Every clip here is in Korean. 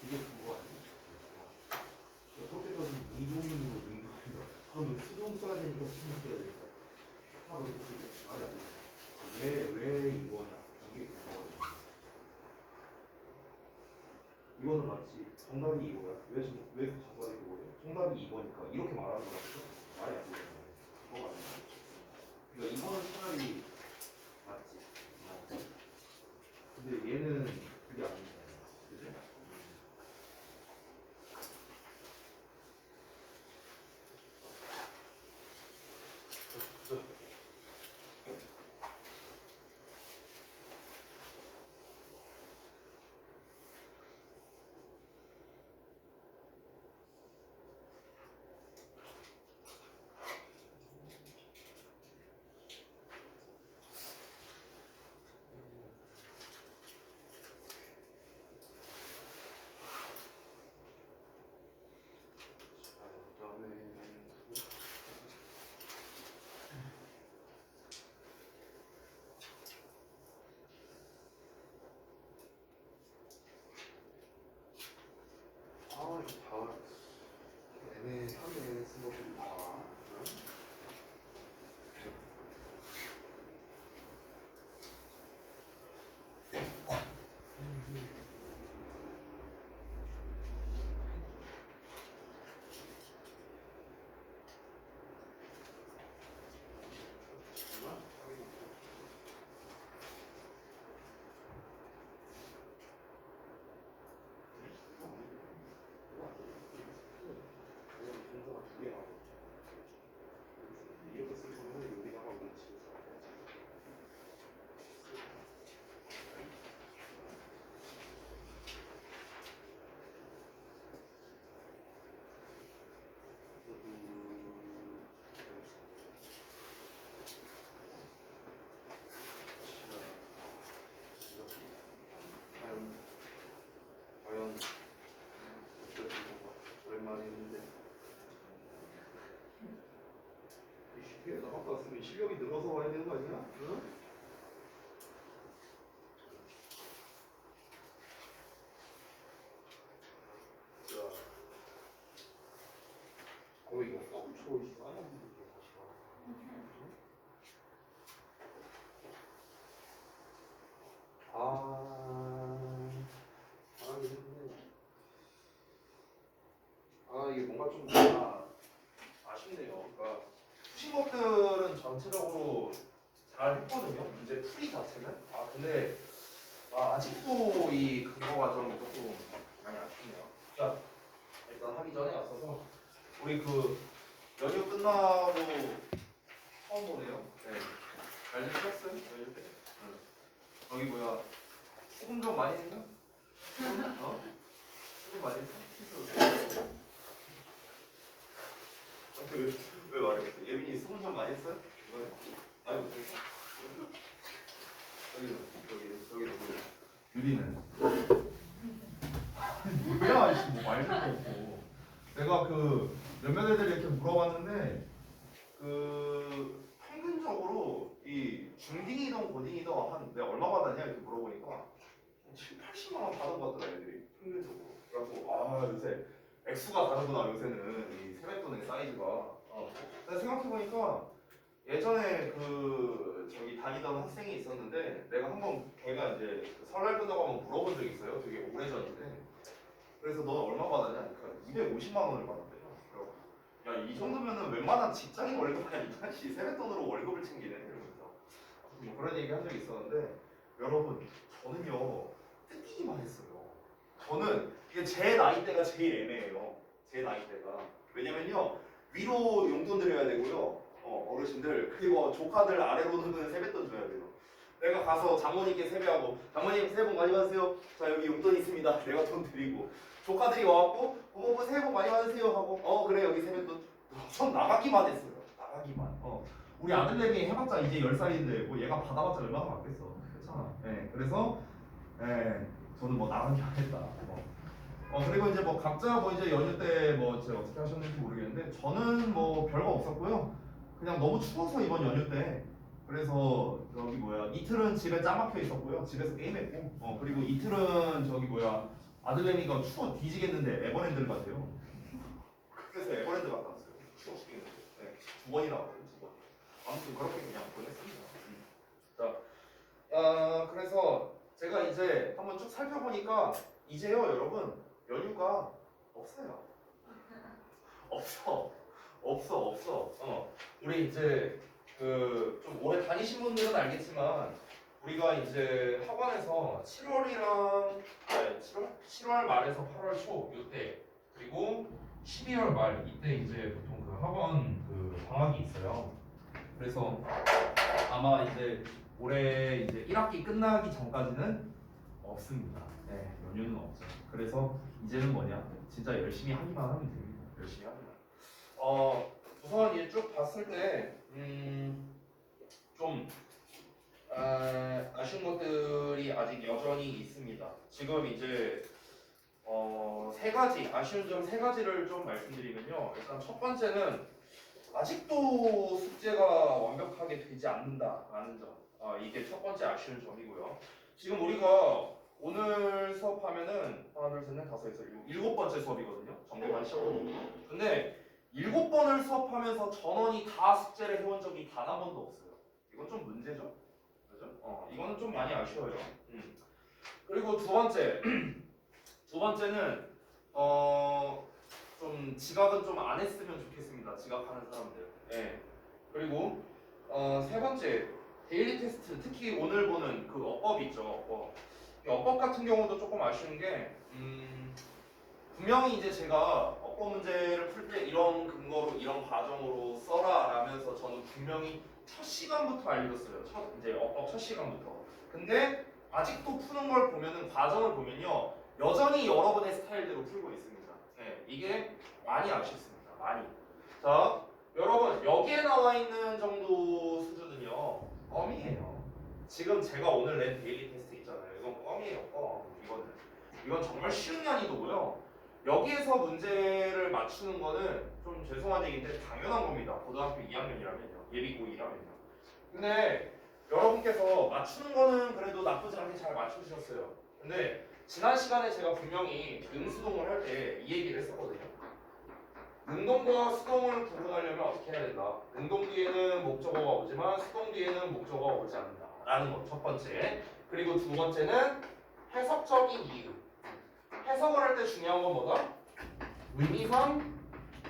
이게 그거 아니야? 어떻게든 이동으로 능동이다. 그러면 수동 써야 되니까 수동 써야 되니까. 말이 안 돼. 왜 이거냐? 이게 그거거든. 이거는 맞지. 정답이 이거야. 왜 정답이 이거야? 정답이 이거니까 이렇게 말하는 거 같죠? 말이 안 돼. 그거가 아니야. 그러니까 이거는 차라리 맞지. 근데 얘는 그게 아니야. 그지? 애매하게 쓴 것들이 다. 과연 오랜만에 했는데 쉽게 나갔다 왔으면 실력이 늘어서 와야 되는 거 아니야? 응? 자, 이거 깜초 이게 뭔가 좀 아쉽네요. 그러니까 푸신 것들은 전체적으로 잘 했거든요. 문제 풀이 자체는. 근데 아직도 이 근거 과정이 조금 많이 아쉽네요. 자, 일단 하기 전에 앞서서 우리 연휴 끝나고 처음 보네요. 네. 잘 됐었어요? 연휴 때? 응. 여기 뭐야? 소금 좀 많이 했나? 소금 많이 했어? 왜 말했어? 예빈이 소금 좀 많이 했어요? 아니 못했어? 여기 유리는 뭐야 이씨 뭐 말도 없고 내가 몇몇 애들이 이렇게 물어봤는데 평균적으로 이 중딩이든 고딩이든 내가 얼마 받았냐 이렇게 물어보니까 7, 80만 원 받은 것 같더라 애들이 평균적으로. 그래갖고 요새 액수가 다르구나 요새는 이 세뱃돈의 사이즈가. 내가 생각해보니까 예전에 저기 다니던 학생이 있었는데 내가 한번 걔가 이제 설날 끝나고 한번 물어본 적이 있어요. 되게 오래전인데. 그래서 너 얼마 받았냐? 그러니까 250만 원을 받았대요. 야, 이 정도면은 웬만한 직장인 월급이 아니라 세뱃돈으로 월급을 챙기네 이러면서 뭐 그런 얘기 한 적이 있었는데 여러분 저는요 뜯기기만 했어요. 저는 이게 제 나이대가 제일 애매해요. 제 나이대가. 왜냐면요 위로 용돈 드려야 되고요. 어르신들 그리고 조카들 아래로는 세뱃돈 줘야 돼요. 내가 가서 장모님께 세배하고 장모님 새해 복 많이 받으세요. 자 여기 용돈 있습니다. 내가 돈 드리고 조카들이 와갖고 어머 새해 복 많이 받으세요 하고 그래 여기 세뱃돈. 전 나가기만 했어요. 나가기만. 우리 아들내미 해봤자 이제 10살인데 뭐 얘가 받아봤자 얼마나 많겠어. 그렇잖아. 예, 그래서 예, 저는 뭐 나가기 안 했다. 그리고 이제 뭐 각자 뭐 이제 연휴 때 뭐 이제 어떻게 하셨는지 모르겠는데 저는 뭐 별거 없었고요. 그냥 너무 추워서 이번 연휴 때 그래서 저기 뭐야 이틀은 집에 짜박혀 있었고요. 집에서 게임했고 그리고 이틀은 저기 뭐야 아들내미가 추워 뒤지겠는데 에버랜드를 갔대요. 그래서 에버랜드 갔다 왔어요. 추워 죽겠는데. 네, 2번이나 왔거든요. 2번. 아무튼 그렇게 그냥 보냈습니다. 자, 그래서 제가 이제 한번 쭉 살펴보니까 이제요 여러분 연휴가 없어요. 없어. 우리 이제 그 좀 오래 다니신 분들은 알겠지만 우리가 이제 학원에서 7월 말에서 8월 초 이때 그리고 12월 말 이때 이제 보통 그 학원 그 방학이 있어요. 그래서 아마 이제 올해 이제 1학기 끝나기 전까지는 없습니다. 네, 연휴는 없죠. 그래서 이제는 뭐냐? 진짜 열심히 하기만 하면 됩니다. 열심히 하기만. 우선 이제 쭉 봤을 때 좀 아쉬운 것들이 아직 여전히 있습니다. 지금 이제 세 가지 아쉬운 점 세 가지를 좀 말씀드리면요. 일단 첫 번째는 아직도 숙제가 완벽하게 되지 않는다라는 점. 이게 첫 번째 아쉬운 점이고요. 지금 우리가 오늘 수업하면은 하나, 둘, 셋, 넷, 다섯, 여섯, 일곱 번째 수업이거든요. 정규반 시험. 근데 7번을 수업하면서 전원이 다 숙제를 해온 적이 단 한 번도 없어요. 이건 좀 문제죠? 그죠? 이거는 좀 많이 아쉬워요. 그리고 두 번째는 좀 지각은 좀 안 했으면 좋겠습니다. 지각하는 사람들. 네. 그리고 세 번째 데일리 테스트, 특히 오늘 보는 그 어법 있죠. 어법 같은 경우도 조금 아쉬운 게 분명히 이제 제가 어법 문제를 풀 때 이런 근거로 이런 과정으로 써라라면서 저는 분명히 첫 시간부터 알려줬어요. 이제 어법 첫 시간부터. 근데 아직도 푸는 걸 보면은 과정을 보면요 여전히 여러분의 스타일대로 풀고 있습니다. 네, 이게 많이 아쉽습니다. 많이. 자, 여러분 여기에 나와 있는 정도 수준은요 껌이에요. 지금 제가 오늘 낸 데일리 테스트 있잖아요. 이건 껌이에요. 껌. 이건 정말 쉬운 난이도고요. 여기에서 문제를 맞추는 거는 좀 죄송한 얘기인데 당연한 겁니다. 고등학교 2학년이라면요. 예비 고2라면요. 근데 여러분께서 맞추는 거는 그래도 나쁘지 않게 잘 맞추셨어요. 근데 지난 시간에 제가 분명히 능수동을 할 때 이 얘기를 했었거든요. 능동과 수동을 구분하려면 어떻게 해야 된다. 능동 뒤에는 목적어가 오지만 수동 뒤에는 목적어가 오지 않는다 라는 것 첫 번째. 그리고 두 번째는 해석적인 이유. 해석을 할 때 중요한 건 뭐다? 의미상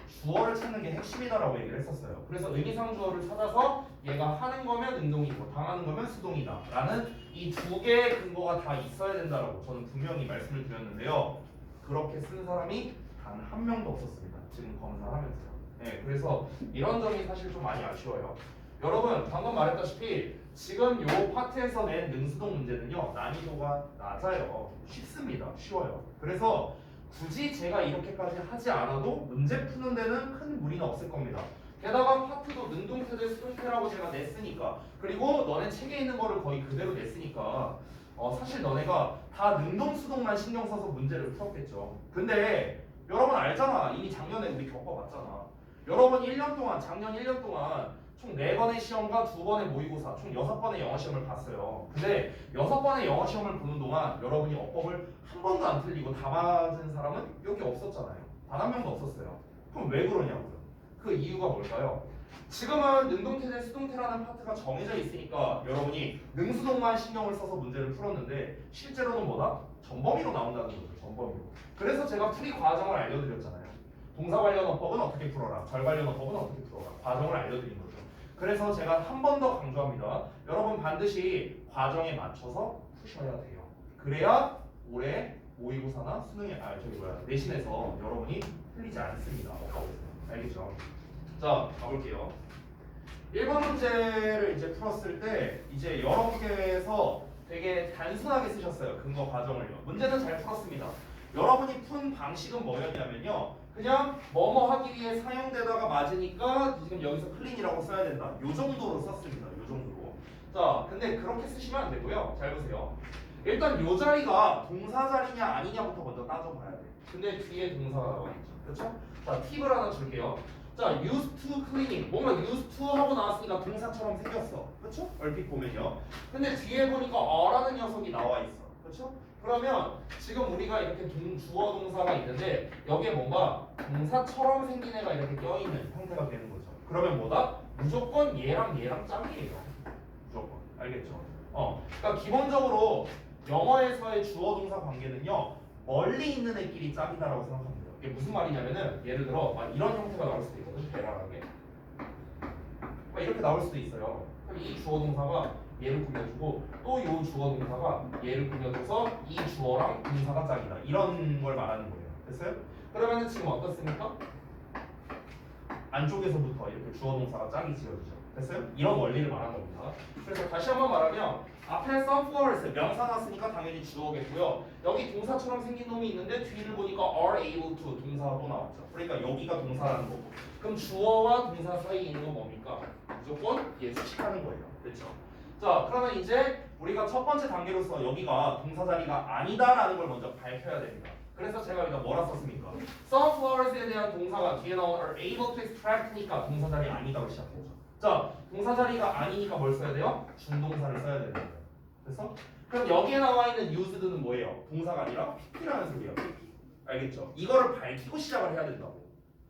주어를 찾는 게 핵심이다라고 얘기를 했었어요. 그래서 의미상 주어를 찾아서 얘가 하는 거면 능동이고 당하는 거면 수동이다 라는 이 두 개의 근거가 다 있어야 된다라고 저는 분명히 말씀을 드렸는데요. 그렇게 쓴 사람이 단 한 명도 없었습니다. 지금 검사하면서요. 네, 그래서 이런 점이 사실 좀 많이 아쉬워요. 여러분 방금 말했다시피 지금 요 파트에서 낸 능수동 문제는요 난이도가 낮아요. 쉽습니다. 쉬워요. 그래서 굳이 제가 이렇게까지 하지 않아도 문제 푸는 데는 큰 무리는 없을 겁니다. 게다가 파트도 능동태 대 수동태라고 제가 냈으니까 그리고 너네 책에 있는 거를 거의 그대로 냈으니까 사실 너네가 다 능동 수동만 신경 써서 문제를 풀었겠죠. 근데 여러분 알잖아. 이미 작년에 우리 겪어봤잖아. 여러분 1년 동안 작년 1년 동안 총 4번의 시험과 2번의 모의고사 총 6번의 영어 시험을 봤어요. 근데 6번의 영어 시험을 보는 동안 여러분이 어법을 한 번도 안 틀리고 다 맞은 사람은 여기 없었잖아요. 단 한 명도 없었어요. 그럼 왜 그러냐고요. 그 이유가 뭘까요? 지금은 능동태 대 수동태라는 파트가 정해져 있으니까 여러분이 능수동만 신경을 써서 문제를 풀었는데 실제로는 뭐다? 전범위로 나온다는 거죠. 전범위로. 그래서 제가 풀이 과정을 알려드렸잖아요. 동사 관련 어법은 어떻게 풀어라. 절 관련 어법은 어떻게 풀어라. 과정을 알려드린 거죠. 그래서 제가 한 번 더 강조합니다. 여러분 반드시 과정에 맞춰서 푸셔야 돼요. 그래야 올해 모의고사나 수능에 내신에서 여러분이 틀리지 않습니다. 알겠죠? 자, 가볼게요. 1번 문제를 이제 풀었을 때 이제 여러분께서 되게 단순하게 쓰셨어요. 근거 과정을요. 문제는 잘 풀었습니다. 여러분이 푼 방식은 뭐였냐면요. 그냥 뭐뭐 하기 위해 사용되다가 맞으니까 지금 여기서 클린이라고 써야 된다. 요 정도로 썼습니다. 요 정도로. 자, 근데 그렇게 쓰시면 안 되고요. 잘 보세요. 일단 요 자리가 동사 자리냐 아니냐부터 먼저 따져봐야 돼. 근데 뒤에 동사가 나와 있죠. 그렇죠? 자, 팁을 하나 줄게요. 자, used to cleaning. 뭔가 used to 하고 나왔으니까 동사처럼 생겼어. 그렇죠? 얼핏 보면요. 근데 뒤에 보니까 어라는 녀석이 나와 있어. 그렇죠? 그러면 지금 우리가 이렇게 주어 동사가 있는데 여기에 뭔가 동사처럼 생긴 애가 이렇게 껴있는 형태가 되는 거죠. 그러면 뭐다? 무조건 얘랑 짝이에요. 무조건. 알겠죠? 그러니까 기본적으로 영어에서의 주어 동사 관계는요. 멀리 있는 애끼리 짝이다라고 생각하면 돼요. 이게 무슨 말이냐면은 예를 들어 이런 형태가 나올 수도 있거든. 대략하게. 이렇게 나올 수도 있어요. 그럼 이 주어 동사가 얘를 꾸며주고 또 이 주어 동사가 얘를 꾸며줘서 이 주어랑 동사가 짝이다. 이런 걸 말하는 거예요. 됐어요? 그러면은 지금 어떻습니까? 안쪽에서부터 이렇게 주어 동사가 짝이 지어지죠. 됐어요? 이런 원리를 말하는 겁니다. 그래서 다시 한번 말하면 앞에 sunflowers 명사 났으니까 당연히 주어겠고요. 여기 동사처럼 생긴 놈이 있는데 뒤를 보니까 are able to 동사가 또 나왔죠. 그러니까 여기가 동사라는 거고. 그럼 주어와 동사 사이에 있는 건 뭡니까? 무조건 얘 수식하는 거예요. 그렇죠? 자, 그러면 이제 우리가 첫 번째 단계로서 여기가 동사 자리가 아니다라는 걸 먼저 밝혀야 됩니다. 그래서 제가 여기다 뭐라 썼습니까? sunflowers에 대한 동사가 뒤에 나온 are able to extract니까 동사 자리 아니다고 시작했죠. 자, 동사 자리가 아니니까 뭘 써야 돼요? 준동사를 써야 되는 거예요. 됐어? 그럼 여기에 나와 있는 used는 뭐예요? 동사가 아니라 pp라는 소리예요. pp. 알겠죠? 이거를 밝히고 시작을 해야 된다고.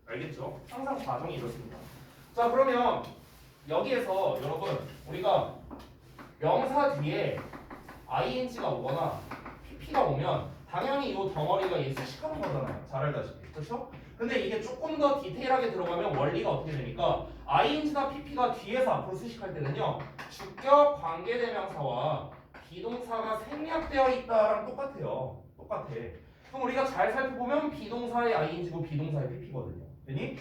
알겠죠? 항상 과정이 이렇습니다. 자, 그러면 여기에서 여러분 우리가 명사 뒤에 ing가 오거나 pp가 오면 당연히 이 덩어리가 얘 수식하는 거잖아요. 잘 알다시피. 그렇죠? 근데 이게 조금 더 디테일하게 들어가면 원리가 어떻게 되니까 ing나 pp가 뒤에서 앞으로 수식할 때는요. 주격 관계대명사와 비동사가 생략되어 있다랑 똑같아요. 똑같아. 그럼 우리가 잘 살펴보면 비동사의 ing고 비동사의 pp거든요. 되니?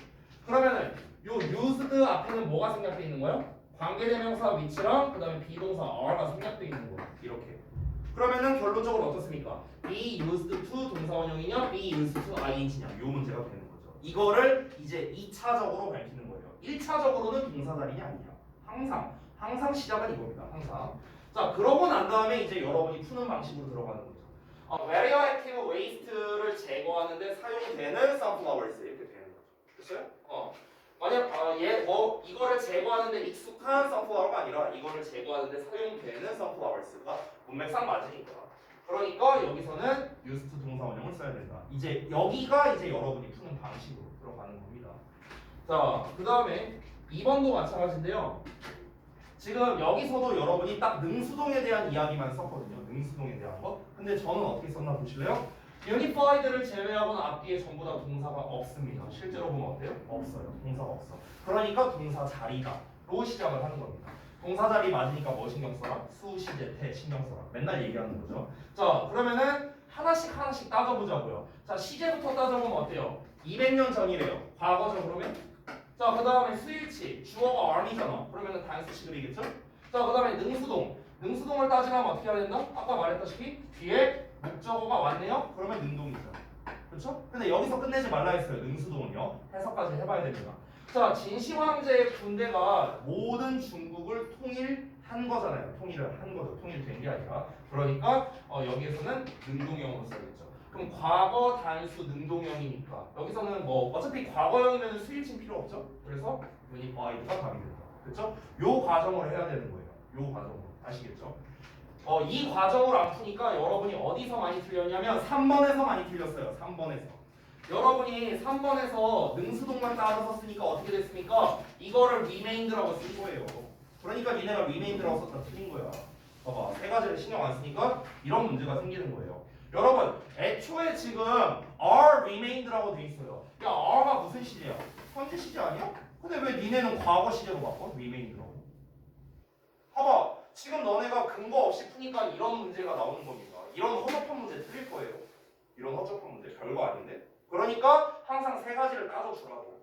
그러면은 요 used 앞에는 뭐가 생략되어 있는 거예요? 관계대명사 위치랑 그 다음에 비동사 are가 생략되어 있는 거예요. 이렇게. 그러면은 결론적으로 어떻습니까? be used to 동사원형이냐 be used to ing냐 요 문제가 되는 거죠. 이거를 이제 2차적으로 밝히는 거예요. 1차적으로는 동사 자리냐 아니냐. 항상 시작은 이겁니다. 항상. 자, 그러고 난 다음에 이제 여러분이 푸는 방식으로 들어가는 거죠. radioactive waste를 제거하는데 사용되는 sunflowers 이렇게 되는 거죠. 됐어요? 만약 이거를 제거하는데 익숙한 sunflower가 아니라 이거를 제거하는데 사용되는 sunflowers가 문맥상 맞으니까. 그러니까 여기서는 used 동사원형을 써야 된다. 이제 여기가 이제 여러분이 푸는 방식으로 들어가는 겁니다. 자, 그 다음에 2번도 마찬가지인데요. 지금 여기서도 여러분이 딱 능수동에 대한 이야기만 썼거든요. 능수동에 대한 거. 근데 저는 어떻게 썼나 보실래요? 유니파이드를 제외하고는 앞뒤에 전부 다 동사가 없습니다. 실제로 보면 어때요? 없어요. 동사가 없어. 그러니까 동사 자리다로 시작을 하는 겁니다. 동사 자리 맞으니까 뭐 신경 써라? 수, 시제, 태 신경 써라. 맨날 얘기하는 거죠. 자, 그러면은 하나씩 따져보자고요. 자, 시제부터 따져보면 어때요? 200년 전이래요. 과거죠 그러면? 자, 그 다음에 수일치, 주어가 are이잖아. 그러면은 단수 시급이겠죠? 자, 그 다음에 능수동을 따지려면 어떻게 해야 된다? 아까 말했다시피 뒤에 목적어가 왔네요? 그러면 능동이죠. 그렇죠? 근데 여기서 끝내지 말라 했어요. 능수동은요. 해석까지 해봐야 됩니다. 자, 진시황제의 군대가 모든 중국을 통일한 거잖아요. 통일을 한 거죠. 통일된 게 아니라. 그러니까 여기에서는 능동형으로 써야겠죠. 그럼 과거 단수 능동형이니까 여기서는 뭐 어차피 과거형이면 수일침 필요 없죠. 그래서 유니파이드가 답이 된다. 그렇죠? 요 과정을 해야 되는 거예요. 요 과정으로. 아시겠죠? 이 과정을 안 푸니까 여러분이 어디서 많이 틀렸냐면 3번에서 많이 틀렸어요. 3번에서. 여러분이 3번에서 능수동만 따로 썼으니까 어떻게 됐습니까? 이거를 remained라고 쓴 거예요. 그러니까 니네가 remained라고 썼다 틀린 거야. 봐봐. 세 가지를 신경 안 쓰니까 이런 문제가 생기는 거예요. 여러분, 애초에 지금 are remained라고 돼 있어요. 야, are가 무슨 시제야? 현재 시제 아니야? 근데 왜 니네는 과거 시제로 바꿔? remained라고. 봐봐. 지금 너네가 근거 없이 푸니까 이런 문제가 나오는 겁니다. 이런 허접한 문제 틀릴 거예요. 이런 허접한 문제 별거 아닌데. 그러니까 항상 세 가지를 따져주라고.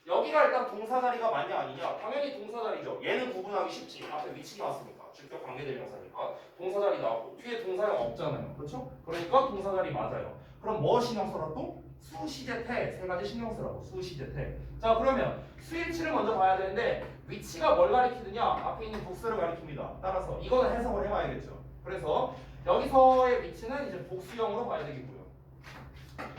여기가 일단 동사 자리가 맞냐 아니냐? 당연히 동사 자리죠. 얘는 구분하기 쉽지. 앞에 위치 나왔으니까. 주격 관계대명사니까. 동사 자리 나왔고 뒤에 동사가 없잖아요. 그렇죠? 그러니까 동사 자리 맞아요. 그럼 뭐 신경 써라 또? 수, 시제, 태 세 가지 신경 쓰라고. 수, 시제, 태. 자 그러면 수일치를 먼저 봐야 되는데 위치가 뭘 가리키느냐? 앞에 있는 복수를 가리킵니다. 따라서 이거는 해석을 해봐야겠죠. 그래서 여기서의 위치는 이제 복수형으로 봐야 되겠고요.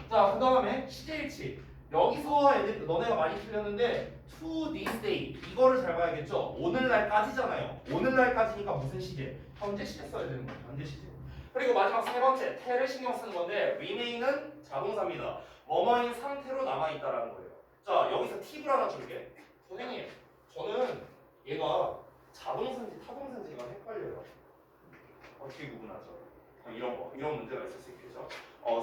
자 그 다음에 시제일치. 여기서 애들 너네가 많이 틀렸는데 to this day 이거를 잘 봐야겠죠. 오늘날까지잖아요. 오늘날까지니까 무슨 시제? 현재 시제 써야 되는 거예요. 현재 시제. 그리고 마지막 세 번째 태를 신경 쓰는 건데 remain은 자동사입니다. 뭐뭐인 상태로 남아있다라는 거예요. 자 여기서 팁을 하나 줄게. 선생님 저는 얘가 자동사인지 타동사인지가 헷갈려요. 어떻게 구분하죠? 이런 문제가 있을 수 있겠죠.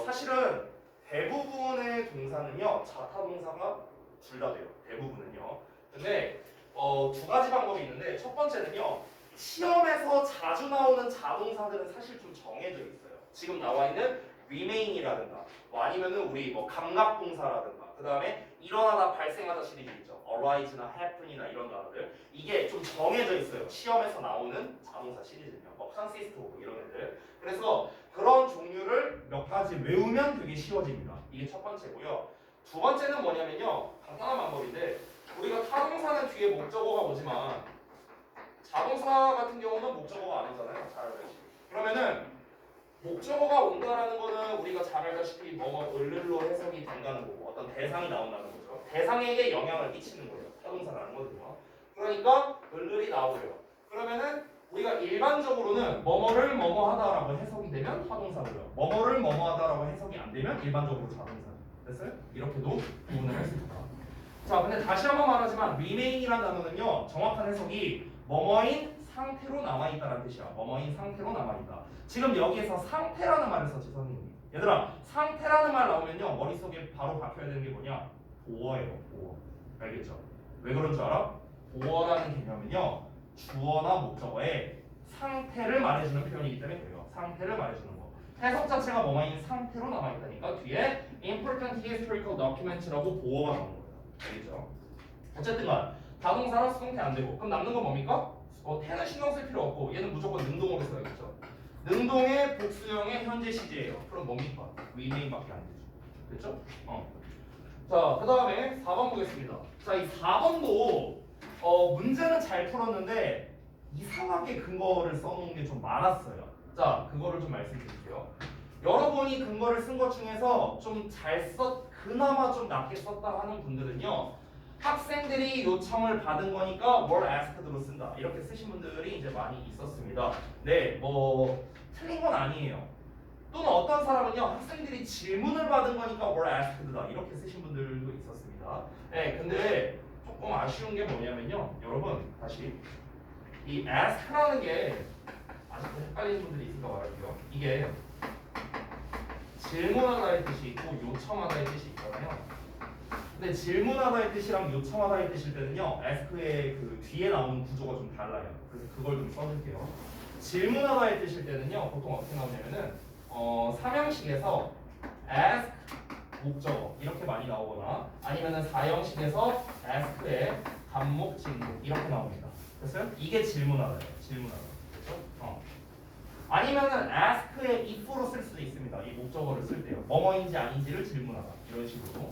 사실은 대부분의 동사는요 자타동사가 둘 다 돼요. 대부분은요. 근데 두 가지 방법이 있는데 첫 번째는요 시험에서 자주 나오는 자동사들은 사실 좀 정해져 있어요. 지금 나와 있는 remain이라든가 아니면은 우리 뭐 감각동사라든가 그 다음에 일어나다 발생하다 시리즈 있죠. arise나 happen이나 이런 단어들 이게 좀 정해져 있어요. 시험에서 나오는 자동사 시리즈는요. 뭐 컨시스트 오브 이런 애들. 그래서 그런 종류를 몇 가지 외우면 되게 쉬워집니다. 이게 첫 번째고요. 두 번째는 뭐냐면요. 간단한 방법인데 우리가 타동사는 뒤에 목적어가 오지만 자동사 같은 경우는 목적어가 안 오잖아요. 잘 알다시피. 그러면은 목적어가 온다라는 거는 우리가 잘 알다시피 뭐뭐 을을로 해석이 된다는 거고 어떤 대상이 나온다는 거죠. 대상에게 영향을 끼치는 거예요. 타동사라는 거든요. 그러니까 을을이 나오고요. 그러면은 우리가 일반적으로는 뭐뭐를 뭐뭐하다라고 해석이 되면 타동사고요. 뭐뭐를 뭐뭐하다라고 해석이 안 되면 일반적으로 자동사. 됐어요? 이렇게도 구분을 할 수 있다. 자, 근데 다시 한번 말하지만 remain이라는 단어는요 정확한 해석이 뭐뭐인 상태로 남아있다라는 뜻이야. 뭐뭐인 상태로 남아있다. 지금 여기에서 상태라는 말을 썼지 선생님이. 얘들아 상태라는 말 나오면요 머릿속에 바로 박혀야 되는 게 뭐냐? 보어예요. 보어. 알겠죠? 왜 그런 줄 알아? 보어라는 개념은요 주어나 목적어의 상태를 말해주는 표현이기 때문에 그래요. 상태를 말해주는 거. 해석 자체가 뭐뭐인 상태로 남아있다니까 뒤에 important historical documents라고 보어가 나오는 거예요. 알겠죠? 어쨌든 간 자동사라 수동태 안 되고 그럼 남는 건 뭡니까? 태는 신경 쓸 필요 없고 얘는 무조건 능동으로 써야겠죠. 능동의 복수형의 현재 시제예요. 그럼 뭡니까? remain밖에 안 되죠. 됐죠? 자, 그 다음에 4번 보겠습니다. 자, 이 4번도 문제는 잘 풀었는데 이상하게 근거를 써놓은 게 좀 많았어요. 자, 그거를 좀 말씀드릴게요. 여러분이 근거를 쓴 것 중에서 좀 그나마 좀 낮게 썼다 하는 분들은요. 학생들이 요청을 받은 거니까 were asked로 쓴다. 이렇게 쓰신 분들이 이제 많이 있었습니다. 네, 뭐 틀린 건 아니에요. 또는 어떤 사람은요. 학생들이 질문을 받은 거니까 were asked다. 이렇게 쓰신 분들도 있었습니다. 네, 근데 조금 아쉬운 게 뭐냐면요. 여러분, 다시 이 ask라는 게 아직도 헷갈리는 분들이 있을까 말할게요. 이게 질문하다의 뜻이 있고 요청하다의 뜻이 있잖아요. 근데 질문하다의 뜻이랑 요청하다의 뜻일 때는요 ask의 그 뒤에 나오는 구조가 좀 달라요. 그래서 그걸 좀 써줄게요. 질문하다의 뜻일 때는요 보통 어떻게 나오냐면은 삼형식에서 ask 목적어 이렇게 많이 나오거나 아니면은 사형식에서 ask의 단목 진목 이렇게 나옵니다. 됐어요? 이게 질문하다예요. 질문하다. 그렇죠? 아니면은 ask의 if로 쓸 수도 있습니다. 이 목적어를 쓸 때요. 뭐뭐인지 아닌지를 질문하다 이런 식으로.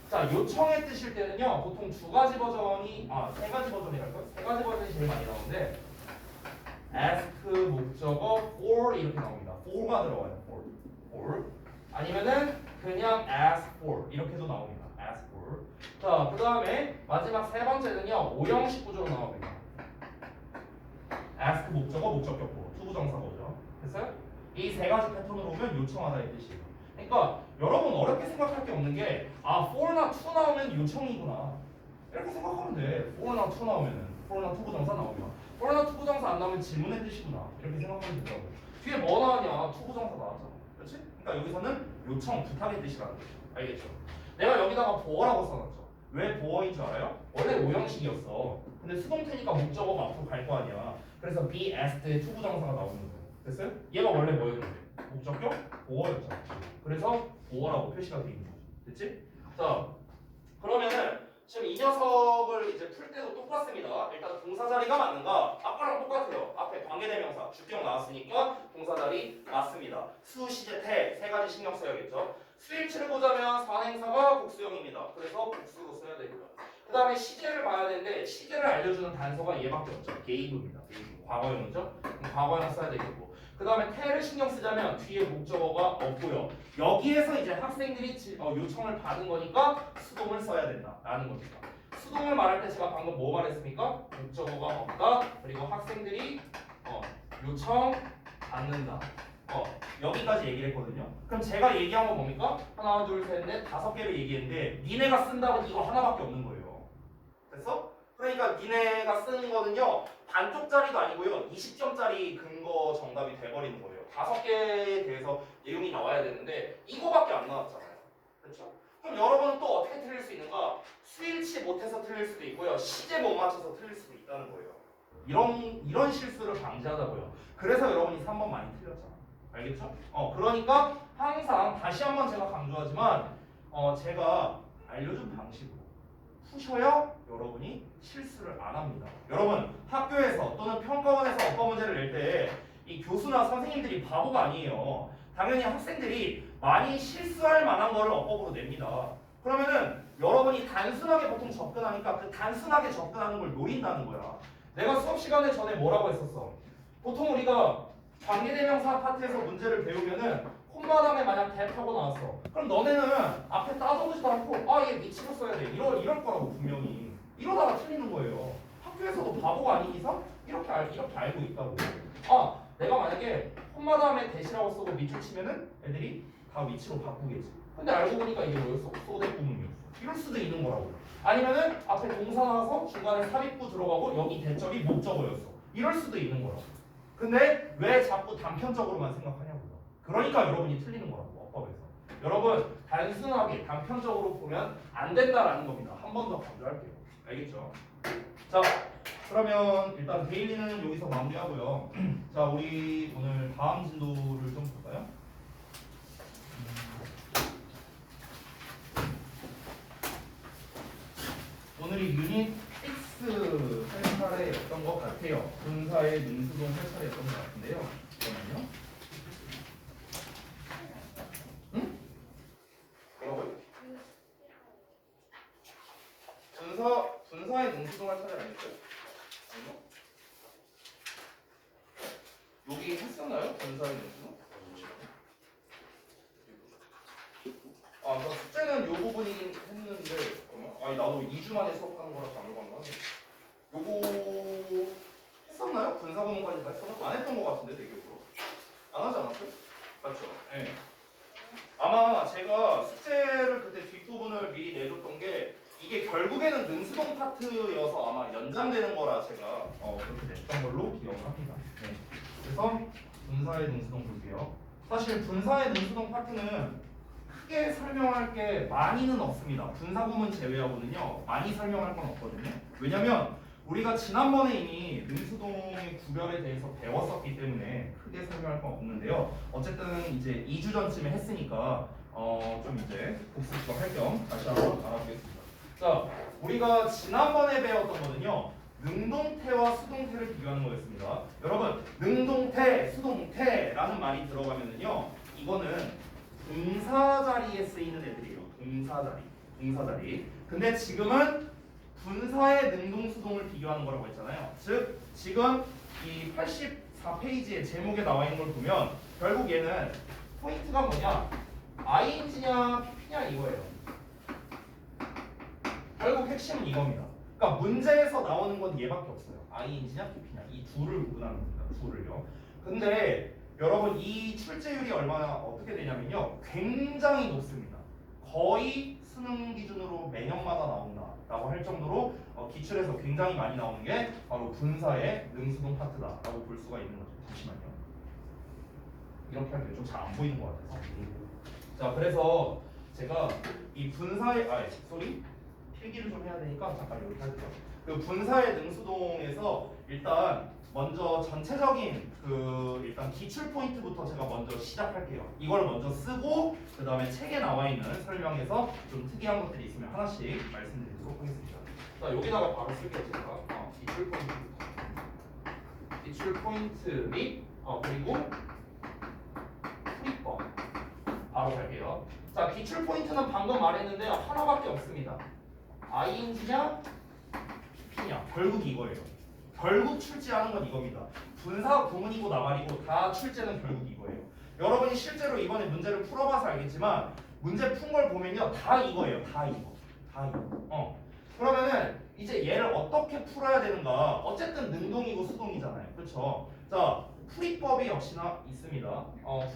자, 요청의 뜻일 때는요 보통 세 가지 버전이랄까? 세 가지 버전이 제일 많이 나오는데 ask 목적어 for 이렇게 나옵니다. for가 들어가요. for. 아니면은 그냥 ask for 이렇게도 나옵니다. ask for. 자, 그 다음에 마지막 세 번째는요 오형식 구조로 나옵니다. ask 목적어 목적격보 투부정사고죠. 됐어요? 이 세 가지 패턴으로 오면 요청하다의 뜻이에요. 그러니까 여러분 어렵게 생각할 게 없는 게 for나 to 나오면 요청이구나 이렇게 생각하면 돼. for나 to 나오면은 for나 to 부정사 나오면 for나 to 부정사 안 나오면 질문의 뜻이구나 이렇게 생각하면 되더라고. 뒤에 뭐 나왔냐? to 부정사 나왔잖아. 그렇지? 그러니까 여기서는 요청, 부탁의 뜻이라는 거죠. 알겠죠? 내가 여기다가 보어라고 써놨죠. 왜 보어인 줄 알아요? 원래 오형식이었어. 근데 수동태니까 목적어가 앞으로 갈 거 아니야. 그래서 be asked의 to 부정사가 나오는 거예요. 됐어요? 얘가 원래 뭐였는데? 목적격? 보어였잖아. 그래서 보어라고 표시가 되어 있는 거죠. 됐지? 자, 그러면은 지금 이 녀석을 이제 풀 때도 똑같습니다. 일단 동사 자리가 맞는가? 아까랑 똑같아요. 앞에 관계대명사 주격 나왔으니까 동사 자리 맞습니다. 수, 시제, 태 세 가지 신경 써야겠죠. 수일치를 보자면 산행사가 복수형입니다. 그래서 복수로 써야 됩니다. 그 다음에 시제를 봐야 되는데 시제를 알려주는 단서가 얘밖에 없죠. 게이브입니다. 게이브. 과거형이죠. 과거형 써야 되겠고. 그 다음에 태를 신경 쓰자면 뒤에 목적어가 없고요. 여기에서 이제 학생들이 요청을 받은 거니까 수동을 써야 된다라는 겁니다. 수동을 말할 때 제가 방금 뭐 말했습니까? 목적어가 없다. 그리고 학생들이 요청 받는다. 여기까지 얘기를 했거든요. 그럼 제가 얘기한 건 뭡니까? 하나, 둘, 셋, 넷, 5개를 얘기했는데 니네가 쓴다고 이거 하나밖에 없는 거예요. 됐어? 그러니까 니네가 쓰는 거는요. 반쪽짜리도 아니고요. 20점짜리 근거 정답이 돼버리는 거예요. 5개에 대해서 내용이 나와야 되는데 이거밖에 안 나왔잖아요. 그렇죠? 그럼 여러분은 또 어떻게 틀릴 수 있는가? 수일치 못해서 틀릴 수도 있고요. 시제 못 맞춰서 틀릴 수도 있다는 거예요. 이런 실수를 방지하자고요. 그래서 여러분이 3번 많이 틀렸잖아. 알겠죠? 그러니까 항상 다시 한번 제가 강조하지만 제가 알려준 방식으로 푸셔야 여러분이 실수를 안 합니다. 여러분 학교에서 또는 평가원에서 어법 문제를 낼 때 이 교수나 선생님들이 바보가 아니에요. 당연히 학생들이 많이 실수할 만한 거를 어법으로 냅니다. 그러면은 여러분이 단순하게 보통 접근하니까 그 단순하게 접근하는 걸 노린다는 거야. 내가 수업 시간에 전에 뭐라고 했었어? 보통 우리가 관계대명사 파트에서 문제를 배우면은 콤마 다음에 만약 대표고 나왔어. 그럼 너네는 앞에 따져보지도 않고 얘 위치로 써야 돼. 이럴 거라고 분명히. 이러다가 틀리는 거예요. 학교에서도 바보가 아닌 이상 이렇게 알고 있다고. 내가 만약에 콤마 다음에 대시라고 쓰고 밑줄 치면은 애들이 다 위치로 바꾸겠지. 근데 알고 보니까 이게 뭐였어? 소대 구문이었어. 이럴 수도 있는 거라고. 아니면은 앞에 동사 나와서 중간에 삽입부 들어가고 여기 대절이 목적어였어. 이럴 수도 있는 거라고. 근데 왜 자꾸 단편적으로만 생각하냐고요. 그러니까 여러분이 틀리는 거라고 어법에서. 여러분 단순하게 단편적으로 보면 안 된다라는 겁니다. 한 번 더 강조할게요. 알겠죠? 자, 그러면 일단 데일리는 여기서 마무리하고요. 자, 우리 오늘 다음 진도를 좀 볼까요? 오늘이 유닛 6 할 차례였던 것 같아요. 분사의 능수동 할 차례였던 것 같은데요. 잠깐만요. 응? 뭐라고요? 분사의 능수동 할 차례 아닐까요? 아니요? 여기 했었나요? 분사의 능수동? 저 숙제는 요 부분이긴 했는데 나도 2주 만에 수업하는 거라서 안 해봤나? 요거 했었나요? 분사구문까지 다 했었나? 안 했던 것 같은데 대교로 안 하지 않았어요? 맞죠? 네. 아마 제가 숙제를 그때 뒷부분을 미리 내줬던 게 이게 결국에는 능수동 파트여서 아마 연장되는 거라 제가 그렇게 냈던 걸로 기억을 합니다. 네. 그래서 분사의 능수동 볼게요. 사실 분사의 능수동 파트는 크게 설명할 게 많이는 없습니다. 분사구문 제외하고는요 많이 설명할 건 없거든요. 왜냐면 우리가 지난번에 이미 능수동의 구별에 대해서 배웠었기 때문에 크게 설명할 건 없는데요. 어쨌든 이제 2주 전쯤에 했으니까 좀 이제 복습 할 겸 다시 한번 알아보겠습니다. 자, 우리가 지난번에 배웠던 거는요 능동태와 수동태를 비교하는 거였습니다. 여러분 능동태, 수동태라는 말이 들어가면은요 이거는 동사 자리에 쓰이는 애들이에요. 동사 자리. 근데 지금은 분사의 능동수동을 비교하는 거라고 했잖아요. 즉 지금 이 84페이지의 제목에 나와 있는 걸 보면 결국 얘는 포인트가 뭐냐? ing냐 pp냐 이거예요. 결국 핵심은 이겁니다. 그러니까 문제에서 나오는 건 얘밖에 없어요. ing냐 pp냐 이 둘을 구분하는 겁니다. 둘을요. 근데 여러분 이 출제율이 얼마나 어떻게 되냐면요 굉장히 높습니다. 거의 수능 기준으로 매년마다 나온다라고 할 정도로 기출에서 굉장히 많이 나오는 게 바로 분사의 능수동 파트다라고 볼 수가 있는 거죠. 잠시만요. 이렇게 하면 좀 잘 안 보이는 것 같아서. 자, 그래서 제가 이 분사의 필기를 좀 해야 되니까 잠깐 이렇게 할게요. 그 분사의 능수동에서 일단 먼저 전체적인 일단 기출 포인트부터 제가 먼저 시작할게요. 이걸 먼저 쓰고 그 다음에 책에 나와 있는 설명에서 좀 특이한 것들이 있으면 하나씩 말씀드리도록 하겠습니다. 자, 여기다가 바로 쓸게요. 제가 기출 포인트부터. 기출 포인트 및 그리고 풀이법 바로 갈게요. 자, 기출 포인트는 방금 말했는데요. 하나밖에 없습니다. ing냐 pp냐. 결국 이거예요. 결국 출제하는 건 이겁니다. 분사 구문이고 나발이고 다 출제는 결국 이거예요. 여러분이 실제로 이번에 문제를 풀어봐서 알겠지만 문제 푼 걸 보면요. 다 이거예요. 다 이거. 다 이거. 그러면은 이제 얘를 어떻게 풀어야 되는가? 어쨌든 능동이고 수동이잖아요. 그렇죠? 자, 풀이법이 역시나 있습니다.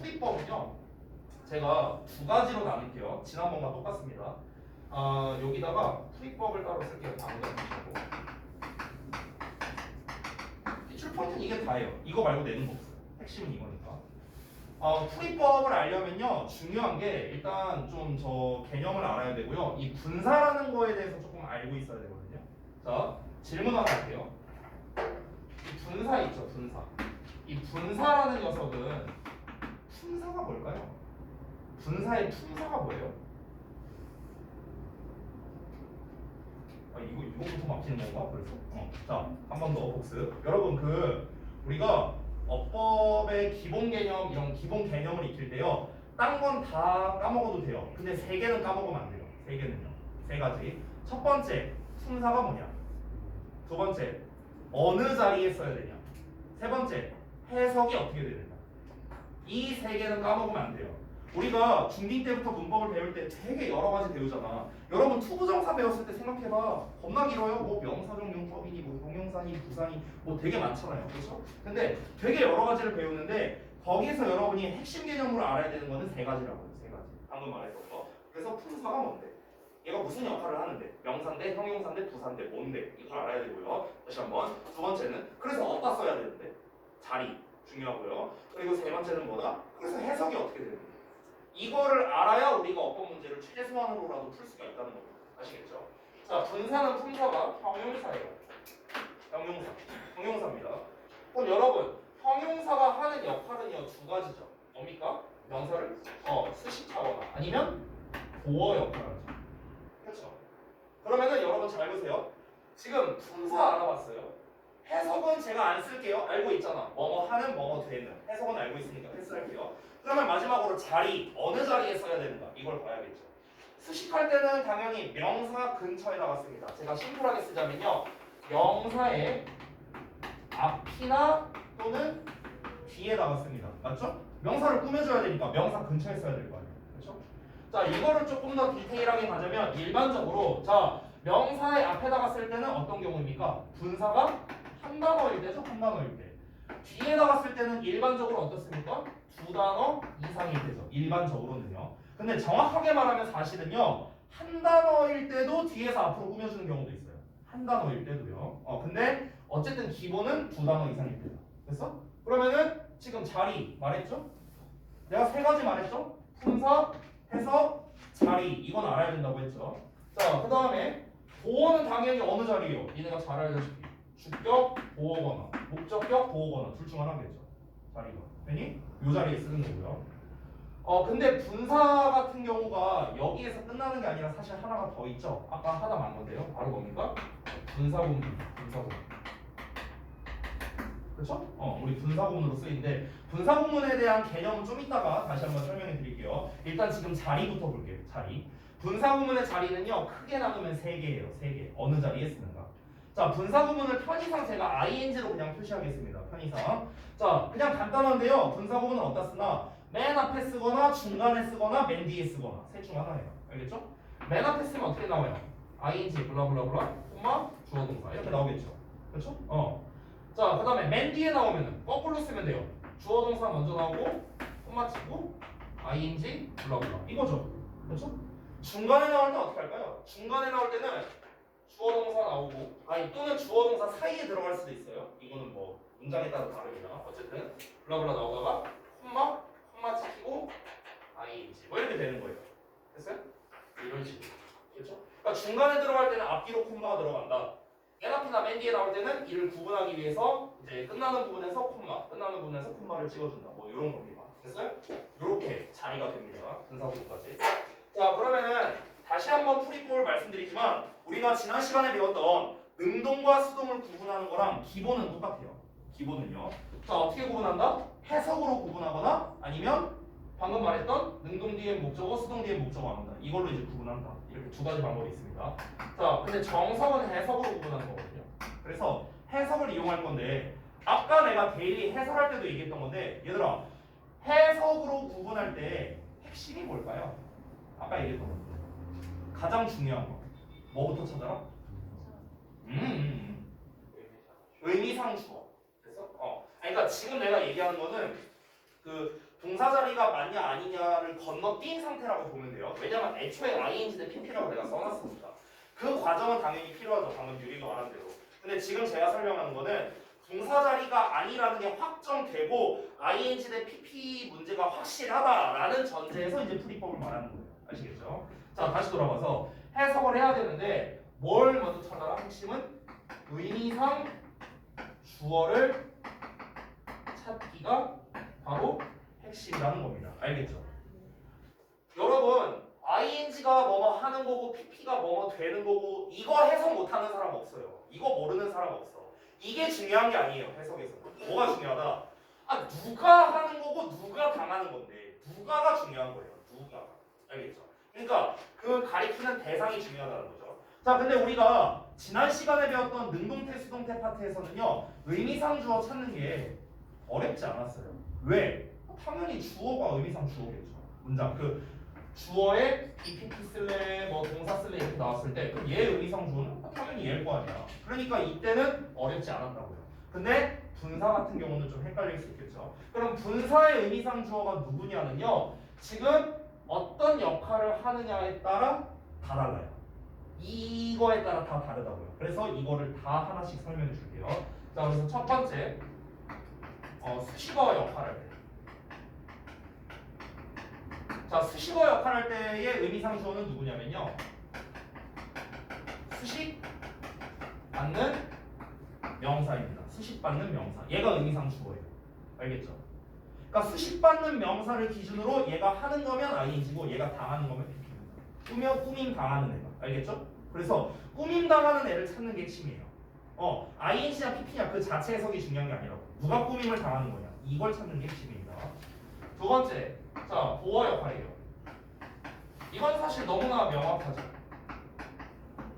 풀이법은요. 제가 두 가지로 나눌게요. 지난번과 똑같습니다. 여기다가 풀이법을 따로 쓸게요. 방금. 기출 포인트는 이게 다예요. 이거 말고 내는 거 없어요. 핵심은 이거니까. 풀이법을 알려면요 중요한 게 일단 좀 저 개념을 알아야 되고요. 이 분사라는 거에 대해서 조금 알고 있어야 되거든요. 자, 질문 하나 할게요. 이 분사 있죠, 분사. 이 분사라는 녀석은 품사가 뭘까요? 분사의 품사가 뭐예요? 이거부터 막히는 건가? 벌써? 자, 한 번 더 복습. 여러분 우리가 어법의 기본 개념 이런 기본 개념을 익힐 때요. 딴 건 다 까먹어도 돼요. 근데 세 개는 까먹으면 안 돼요. 세 개는요. 세 가지. 첫 번째 품사가 뭐냐? 두 번째 어느 자리에 써야 되냐? 세 번째 해석이 어떻게 되느냐? 이 세 개는 까먹으면 안 돼요. 우리가 중딩 때부터 문법을 배울 때 되게 여러 가지 배우잖아. 여러분 투부정사 배웠을 때 생각해봐. 겁나 길어요. 뭐 명사적 용법이니 뭐 형용사니 부사니 뭐 되게 많잖아요. 그렇죠? 근데 되게 여러 가지를 배우는데 거기에서 여러분이 핵심 개념으로 알아야 되는 거는 세 가지라고요. 세 가지. 방금 말했던 거. 그래서 품사가 뭔데? 얘가 무슨 역할을 하는데? 명사인데, 형용사인데, 부사인데, 뭔데? 이걸 알아야 되고요. 다시 한번. 두 번째는 그래서 어디다 써야 되는데? 자리. 중요하고요. 그리고 세 번째는 뭐다? 그래서 해석이 어떻게 되는데? 이거를 알아야 우리가 어떤 문제를 최소한으로라도 풀 수가 있다는 겁니다. 아시겠죠? 자, 분사는 품사가 형용사예요. 형용사입니다. 그럼 여러분, 형용사가 하는 역할은요 두 가지죠. 뭡니까? 명사를 수식하거나 아니면 보어 역할을 하죠. 그렇죠? 그러면은 여러분 잘 보세요. 지금 품사 알아봤어요. 해석은 제가 안 쓸게요. 알고 있잖아. 뭐뭐 하는 뭐뭐 되는. 해석은 알고 있으니까 패스할게요. 그러면 마지막으로 자리, 어느 자리에 써야 되는가 이걸 봐야겠죠. 수식할 때는 당연히 명사 근처에다가 씁니다. 제가 심플하게 쓰자면요. 명사의 앞이나 또는 뒤에다가 씁니다. 맞죠? 명사를 꾸며줘야 되니까 명사 근처에 써야 될 거 아니에요. 그렇죠? 자, 이거를 조금 더 디테일하게 가자면 일반적으로 자 명사의 앞에다가 쓸 때는 어떤 경우입니까? 분사가 한 단어일 때죠. 한 단어일 때. 뒤에다가 쓸 때는 일반적으로 어떻습니까? 두 단어 이상일 때죠. 일반적으로는요. 근데 정확하게 말하면 사실은요. 한 단어일 때도 뒤에서 앞으로 꾸며주는 경우도 있어요. 한 단어일 때도요. 근데 어쨌든 기본은 두 단어 이상일 때다. 됐어? 그러면은 지금 자리 말했죠? 내가 세 가지 말했죠? 품사, 해석, 자리. 이건 알아야 된다고 했죠. 자, 그 다음에 보어는 당연히 어느 자리예요? 니네가 잘 알다시피 주격, 보어거나 목적격, 보어거나 둘 중 하나겠죠. 자리가. 괜히 이 자리에 쓰는 거고요. 근데 분사 같은 경우가 여기에서 끝나는 게 아니라 사실 하나가 더 있죠. 아까 하다 만 건데요. 바로 뭡니까? 분사구문. 그렇죠? 우리 분사구문으로 쓰이는데 분사구문에 대한 개념은 좀 이따가 다시 한번 설명해 드릴게요. 일단 지금 자리부터 볼게요. 자리. 분사구문의 자리는요. 크게 나누면 세 개예요. 세 개. 어느 자리에 쓰는가? 자, 분사구문을 편의상 제가 ing로 그냥 표시하겠습니다. 편의상. 자, 그냥 간단한데요. 분사구문은 어디다 쓰나? 맨 앞에 쓰거나 중간에 쓰거나 맨 뒤에 쓰거나 셋 중 하나예요. 알겠죠? 맨 앞에 쓰면 어떻게 나와요? ing 블라블라블라 콤마 주어 동사 이렇게 나오겠죠. 그렇죠? 자, 그 다음에 맨 뒤에 나오면은 거꾸로 쓰면 돼요. 주어 동사 먼저 나오고 콤마 치고 ing 블라블라 이거죠. 그렇죠? 중간에 나올 때 어떻게 할까요? 중간에 나올 때는 주어 동사 나오고 또는 주어 동사 사이에 들어갈 수도 있어요. 이거는 뭐 문장에 따라 다릅니다. 어쨌든 블라블라 나오다가 콤마 찍히고 ing 뭐 이렇게 되는 거예요. 됐어요? 이런 식으로. 그렇죠? 그러니까 중간에 들어갈 때는 앞뒤로 콤마가 들어간다. 맨 앞이나 맨 뒤에 나올 때는 이를 구분하기 위해서 이제 끝나는 부분에서 콤마를 찍어준다. 뭐 이런 겁니다. 됐어요? 이렇게 자리가 됩니다. 분사구문까지. 자, 그러면은 다시 한번 풀이법을 말씀드리지만 우리가 지난 시간에 배웠던 능동과 수동을 구분하는 거랑 기본은 똑같아요. 기본은요. 자, 어떻게 구분한다? 해석으로 구분하거나 아니면 방금 방금 말했던 능동 뒤에 목적어, 수동 뒤에 목적어 안 한다. 이걸로 이제 구분한다. 이렇게 두 가지 방법이 있습니다. 자, 근데 정석은 해석으로 구분하는 거거든요. 그래서 해석을 이용할 건데 아까 내가 데일리 해설할 때도 얘기했던 건데 얘들아 해석으로 구분할 때 핵심이 뭘까요? 아까 얘기했던 거 가장 중요한 거 뭐부터 찾아라? 의미상 주어. 그래서 그러니까 지금 내가 얘기하는 거는 그 동사 자리가 맞냐 아니냐를 건너뛴 상태라고 보면 돼요. 왜냐면 애초에 ing 대 pp라고 내가 써놨으니까. 그 과정은 당연히 필요하죠. 방금 유리가 말한 대로. 근데 지금 제가 설명하는 거는 동사 자리가 아니라는 게 확정되고 ing 대 pp 문제가 확실하다라는 전제에서 이제 풀이법을 말하는 거예요. 아시겠죠? 자, 다시 돌아가서 해석을 해야 되는데 뭘 먼저 찾아라? 핵심은 의미상 주어를 찾기가 바로 핵심이라는 겁니다. 알겠죠? 여러분 ing가 뭐뭐 하는 거고 pp가 뭐뭐 되는 거고 이거 해석 못하는 사람 없어요. 이거 모르는 사람 없어. 이게 중요한 게 아니에요. 해석에서. 뭐가 중요하다? 아 누가 하는 거고 누가 당하는 건데 누가가 중요한 거예요. 누가. 알겠죠? 그러니까 그 가리키는 대상이 중요하다는 거죠. 자, 근데 우리가 지난 시간에 배웠던 능동태, 수동태 파트에서는요 의미상 주어 찾는 게 어렵지 않았어요. 왜? 당연히 주어가 의미상 주어겠죠. 문장 그 주어에 EPP 쓸래, 뭐 동사 쓸래 이렇게 나왔을 때 그럼 얘 의미상 주어는 당연히 얘일 거 아니야. 그러니까 이때는 어렵지 않았다고요. 근데 분사 같은 경우는 좀 헷갈릴 수 있겠죠. 그럼 분사의 의미상 주어가 누구냐는요 지금 어떤 역할을 하느냐에 따라 다 달라요. 이거에 따라 다 다르다고요. 그래서 이거를 다 하나씩 설명해 줄게요. 자, 그래서 첫 번째 수식어 역할을 할 때. 자, 수식어 역할을 할 때의 의미상 주어는 누구냐면요. 수식 받는 명사입니다. 수식 받는 명사. 얘가 의미상 주어예요. 알겠죠? 그러니까 수식 받는 명사를 기준으로 얘가 하는 거면 ing고 얘가 당하는 거면 pp입니다. 꾸밈 당하는 애가. 알겠죠? 그래서 꾸밈 당하는 애를 찾는 게 핵심이에요. ing냐 pp냐 그 자체 해석이 중요한 게 아니라고. 누가 꾸밈을 당하는 거냐. 이걸 찾는 게 핵심입니다. 두 번째. 자, 보어 역할이에요. 이건 사실 너무나 명확하죠.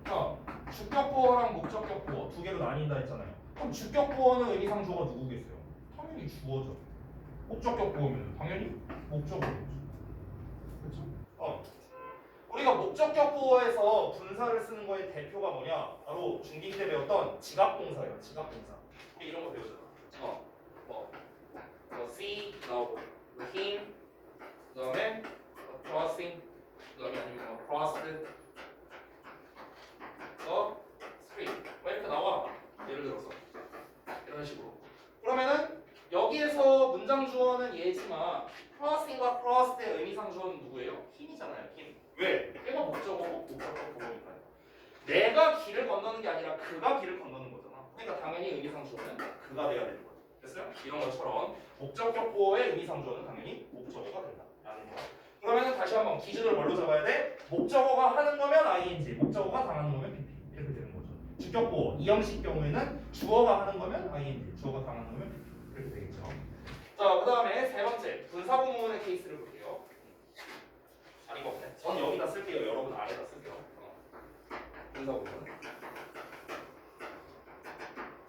자, 주격 보어랑 목적격 보어 두 개로 나뉜다 했잖아요. 그럼 주격 보어는 의미상 주어가 누구겠어요? 당연히 주어죠. 목적격 보어면 당연히 목적어겠죠. 그렇죠? 우리가 목적격 보어에서 분사를 쓰는 거의 대표가 뭐냐? 바로 중딩 때 배웠던 지각동사예요. 지각동사. 우리 이런 거 배우잖아. see 나오고, him, 그다음에 crossing, 그다음에 아니면 crossed, street. 이렇게 나와. 예를 들어서 이런 식으로. 그러면은 여기에서 문장 주어는 얘지만 crossing과 crossed의 의미상 주어는 누구예요? him이잖아요. him. 왜? 얘가 목적어고 목적격 보어니까요. 내가 길을 건너는 게 아니라 그가 길을 건너는 거잖아. 그러니까 당연히 의미상 주어는 그가 돼야 되는 거죠. 됐어요? 이런 것처럼 목적격 보어의 의미상 주어는 당연히 목적어가 된다라는 거. 그러면은 다시 한번 기준을 뭘로 잡아야 돼? 목적어가 하는 거면 ing, 목적어가 당하는 거면 pp 이렇게 되는 거죠. 주격 보어 이 형식 경우에는 주어가 하는 거면 ing, 주어가 당하는 거면 pp 이렇게 되겠죠. 자, 그 다음에 세 번째 분사구문의 케이스를 볼게요. 자리가 없네. 전 여기다 쓸게요. 여러분 아래다 쓸게요. 분사구문.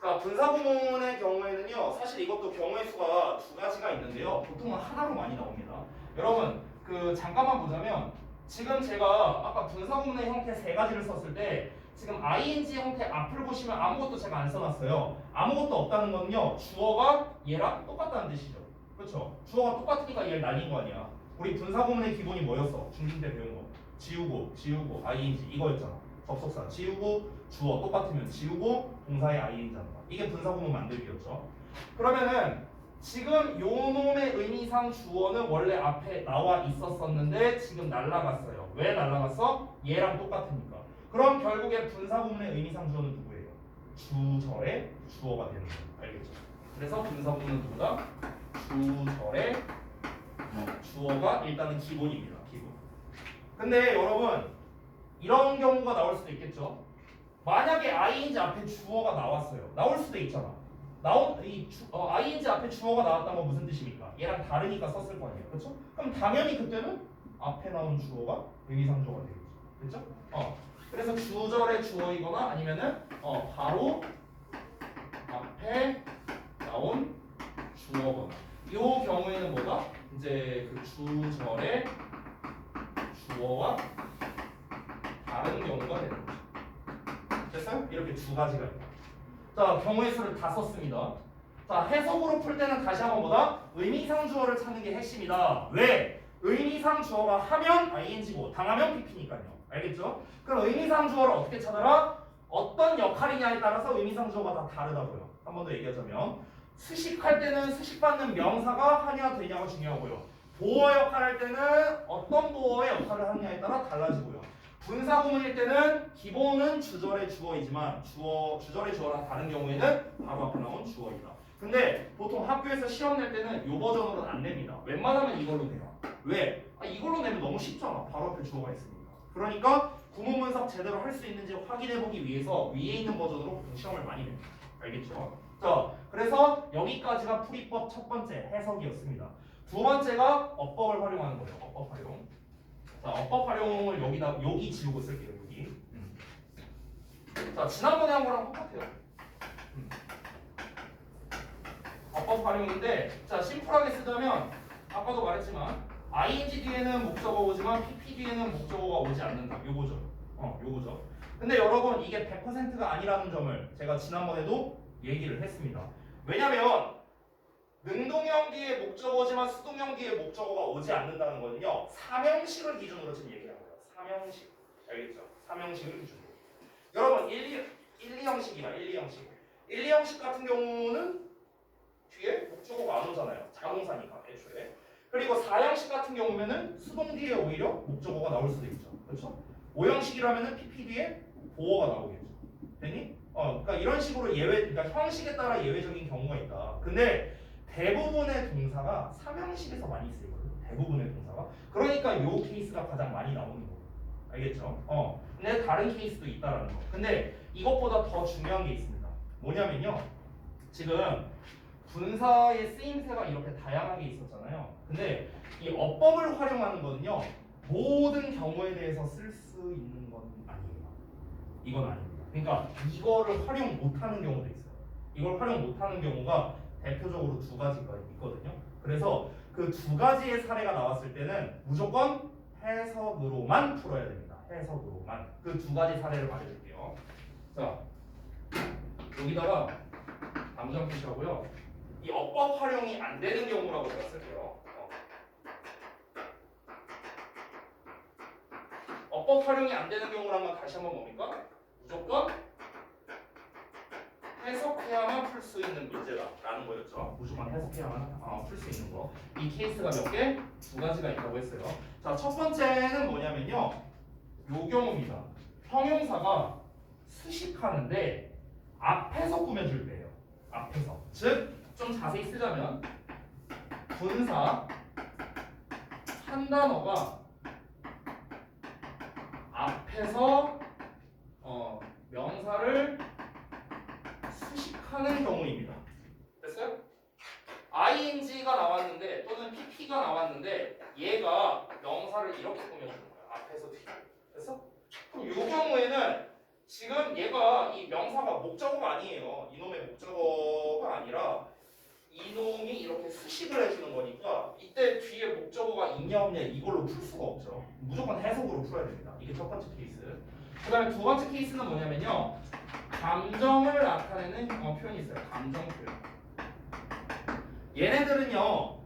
자, 분사구문의 경우에는요. 사실 이것도 경우의 수가 두 가지가 있는데요. 보통은 하나로 많이 나옵니다. 여러분 그 잠깐만 보자면 지금 제가 아까 분사구문의 형태 세 가지를 썼을 때 지금 ing 형태 앞을 보시면 아무것도 제가 안 써놨어요. 아무것도 없다는 거는요. 주어가 얘랑 똑같다는 뜻이죠. 그렇죠? 주어가 똑같으니까 얘를 날린 거 아니야. 우리 분사구문의 기본이 뭐였어? 중딩 때 배운 거. 지우고 ing 이거였잖아. 접속사 지우고 주어 똑같으면 지우고 동사의 ing잖아. 이게 분사구문 만들기였죠. 그러면은 지금 요 놈의 의미상 주어는 원래 앞에 나와 있었었는데 지금 날라갔어요. 왜 날라갔어? 얘랑 똑같으니까. 그럼 결국에 분사구문의 의미상 주어는 누구예요? 주절의 주어가 되는 거예요. 알겠죠? 그래서 분사구문은 누구다? 주절의 주어가 일단은 기본입니다. 기본. 근데 여러분 이런 경우가 나올 수도 있겠죠. 만약에 ing 앞에 주어가 나왔어요. 나올 수도 있잖아. 나온 ing 앞에 주어가 나왔다는 건 무슨 뜻입니까? 얘랑 다르니까 썼을 거 아니에요, 그렇죠? 그럼 당연히 그때는 앞에 나온 주어가 의미상주어가 되겠죠, 그렇죠? 그래서 주절의 주어이거나 아니면은 바로 앞에 나온 주어거나 이 경우에는 뭐다? 이제 그 주절의 주어와 다른 경우가 되는 거죠. 됐어요? 이렇게 두 가지가 있다. 자, 경우의 수를 다 썼습니다. 자, 해석으로 풀 때는 다시 한번 뭐다? 의미상 주어를 찾는 게 핵심이다. 왜? 의미상 주어가 하면 ing고 당하면 pp니까요. 알겠죠? 그럼 의미상 주어를 어떻게 찾아라? 어떤 역할이냐에 따라서 의미상 주어가 다 다르다고요. 한 번 더 얘기하자면 수식할 때는 수식받는 명사가 하냐 되냐가 중요하고요. 보어 역할을 할 때는 어떤 보어의 역할을 하느냐에 따라 달라지고요. 분사구문일 때는 기본은 주절의 주어이지만 주절의 주어랑 다른 경우에는 바로 앞에 나온 주어이다. 근데 보통 학교에서 시험 낼 때는 이 버전으로는 안 냅니다. 웬만하면 이걸로 돼요. 왜? 이걸로 내면 너무 쉽잖아. 바로 앞에 주어가 있으니까. 그러니까 구문 분석 제대로 할 수 있는지 확인해보기 위해서 위에 있는 버전으로 보통 시험을 많이 냅니다. 알겠죠? 자, 그래서 여기까지가 풀이법 첫 번째 해석이었습니다. 두 번째가 어법을 활용하는 거예요. 어법 활용. 자, 어법 활용을 여기 지우고 쓸게요. 여기. 자, 지난번에 한 거랑 똑같아요. 어법 활용인데, 자, 심플하게 쓰자면 아까도 말했지만 ing 뒤에는 목적어가 오지만 pp 뒤에는 목적어가 오지 않는다. 요거죠. 요거죠. 근데 여러분 이게 100%가 아니라는 점을 제가 지난번에도 얘기를 했습니다. 왜냐면 능동형 뒤에 목적어지만 수동형 뒤에 목적어가 오지 않는다는 거는요. 삼형식을 기준으로 지금 얘기하는 거예요. 삼형식. 알겠죠? 삼형식을 기준으로. 여러분 1, 2형식이나 1, 2형식. 1, 2형식 같은 경우는 뒤에 목적어가 안 오잖아요. 자동사니까 애초에. 그리고 4형식 같은 경우면은 수동 뒤에 오히려 목적어가 나올 수도 있죠. 그렇죠? 5형식이라면은 PP 뒤에 보어가 나오겠죠. 되니? 그러니까 이런 식으로 그러니까 형식에 따라 예외적인 경우가 있다. 근데 대부분의 동사가 3형식에서 많이 쓰이거든요. 대부분의 동사가. 그러니까 이 케이스가 가장 많이 나오는 거예요. 알겠죠? 근데 다른 케이스도 있다라는 거. 근데 이것보다 더 중요한 게 있습니다. 뭐냐면요. 지금 분사의 쓰임새가 이렇게 다양하게 있었잖아요. 근데 이 어법을 활용하는 거는요. 모든 경우에 대해서 쓸 수 있는 건 아니에요. 이건 아닙니다. 그러니까 이거를 활용 못하는 경우도 있어요. 이걸 활용 못하는 경우가 대표적으로 두 가지가 있거든요. 그래서 그 두 가지의 사례가 나왔을 때는 무조건 해석으로만 풀어야 됩니다. 해석으로만. 그 두 가지 사례를 말해줄게요. 자, 여기다가 암정 표시하고요. 이 어법 활용이 안 되는 경우라고 제가 쓸게요. 어법 활용이 안 되는 경우란 건 다시 한번 뭡니까? 무조건 해석해야만 풀 수 있는 문제다라는 거였죠. 무조건 해석해야만 풀 수 있는 거. 이 케이스가 몇 개? 두 가지가 있다고 했어요. 자, 첫 번째는 뭐냐면요. 요 경우입니다. 형용사가 수식하는데 앞에서 꾸며줄 때예요. 앞에서. 즉, 좀 자세히 쓰자면 분사 한 단어가 앞에서 명사를 수식하는 경우입니다. 됐어요? ing가 나왔는데 또는 pp가 나왔는데 얘가 명사를 이렇게 꾸며주는 거야. 앞에서 뒤로. 됐어? 그럼 이 경우에는 지금 얘가 이 명사가 목적어가 아니에요. 이놈의 목적어가 아니라 이놈이 이렇게 수식을 해주는 거니까 이때 뒤에 목적어가 있냐 없냐 이걸로 풀 수가 없죠. 무조건 해석으로 풀어야 됩니다. 이게 첫 번째 케이스. 그 다음에 두 번째 케이스는 뭐냐면요. 감정을 나타내는 표현이 있어요. 감정 표현. 얘네들은요.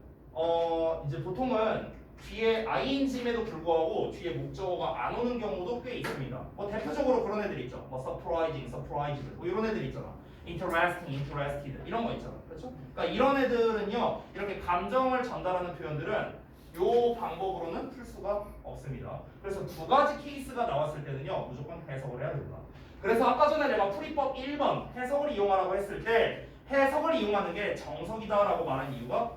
이제 보통은 뒤에 ing임에도 불구하고 뒤에 목적어가 안 오는 경우도 꽤 있습니다. 뭐 대표적으로 그런 애들 있죠. 뭐 surprising, surprised 뭐 이런 애들 있잖아. interesting, interested 이런 거 있잖아. 그렇죠? 그러니까 이런 애들은요. 이렇게 감정을 전달하는 표현들은 요 방법으로는 풀 수가 없습니다. 그래서 두 가지 케이스가 나왔을 때는요. 무조건 해석을 해야 됩니다. 그래서 아까 전에 내가 풀이법 1번 해석을 이용하라고 했을 때 해석을 이용하는 게 정석이다라고 말한 이유가